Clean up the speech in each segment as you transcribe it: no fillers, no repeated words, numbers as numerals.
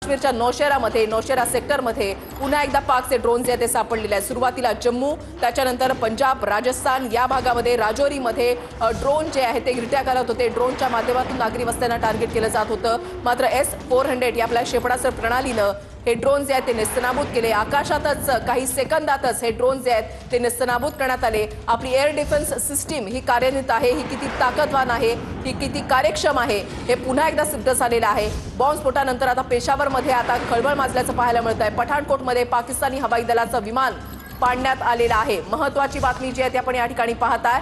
काश्मीरच्या नौशेरा सेक्टरमध्ये पुन्हा एकदा पाकचे ड्रोन जे ते सापडलेले आहेत। सुरुवातीला जम्मू, त्याच्यानंतर पंजाब, राजस्थान या भागामध्ये राजौरीमध्ये ड्रोन जे आहे ते रिट्या करत होते। ड्रोनच्या माध्यमातून नागरी वस्त्यांना टार्गेट केलं जात होतं। मात्र S-400 या आपल्या क्षेपणास्त्र प्रणालीनं हे ड्रोन जे आहेत ते नेस्तनाबूत केले। आकाशातच काही सेकंदातच हे ड्रोन जे आहेत ते नेस्तनाबूत करण्यात आले। आपली एअर डिफेन्स सिस्टीम ही कार्यान्वित आहे, ही किती ताकदवान आहे, ही किती कार्यक्षम आहे हे पुन्हा एकदा सिद्ध झालेलं आहे। बॉम्बस्फोटानंतर आता पेशावरमध्ये आता खळबळ माजल्याचं पाहायला मिळत आहे। पठाणकोटमध्ये पाकिस्तानी हवाई दलाचं विमान पाडण्यात आलेलं आहे। महत्त्वाची बातमी जी आहे ती आपण या ठिकाणी पाहताय।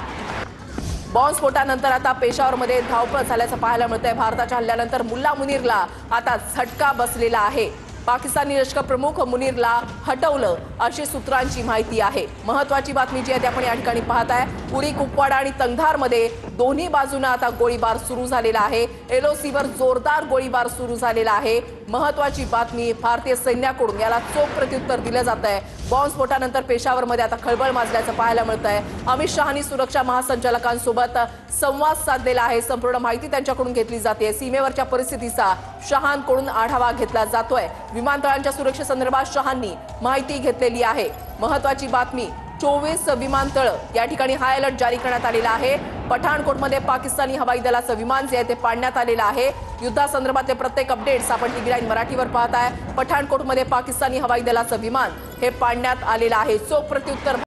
बॉम्बस्फोटानंतर आता पेशावरमध्ये धावपळ झाल्याचं पाहायला मिळत आहे। भारताच्या हल्ल्यानंतर मुल्ला मुनीरला आता झटका बसलेला आहे। पाकिस्तानी लष्कर प्रमुख मुनीरला हटवलं अशी सूत्रांची माहिती आहे। महत्त्वाची बातमी जी आहे ती आपण या ठिकाणी पाहताय। उरी, कुपवाडा आणि तंगधारमध्ये दोन्ही बाजूंना आता गोळीबार सुरू झालेला आहे। LOCवर जोरदार गोळीबार सुरू झालेला आहे। महत्त्वाची बातमी, भारतीय सैन्याकडून याला चोख प्रत्युत्तर दिलं जात आहे। बॉम्बस्फोटानंतर पेशावरमध्ये आता खळबळ माजल्याचं पाहायला मिळत आहे। अमित शहांनी सुरक्षा महासंचालकांसोबत संवाद साधलेला आहे। संपूर्ण माहिती त्यांच्याकडून घेतली जाते। सीमेवरच्या परिस्थितीचा शहांकडून आढावा घेतला जातोय। विमानतळांच्या सुरक्षेसंदर्भात शहांनी माहिती घेतलेली आहे। महत्त्वाची बातमी, 24 विमानतळ या ठिकाणी हाय अलर्ट जारी करण्यात आलेला आहे। पठाणकोटमध्ये पाकिस्तानी हवाई दलाचं विमान जे आहे ते पाडण्यात आलेलं आहे। युद्धासंदर्भातले प्रत्येक अपडेट्स आपण टीव्ही लाईन मराठीवर पाहताय। पठाणकोटमध्ये पाकिस्तानी हवाई दलाचं विमान हे पाडण्यात आलेलं आहे। चोख प्रत्युत्तर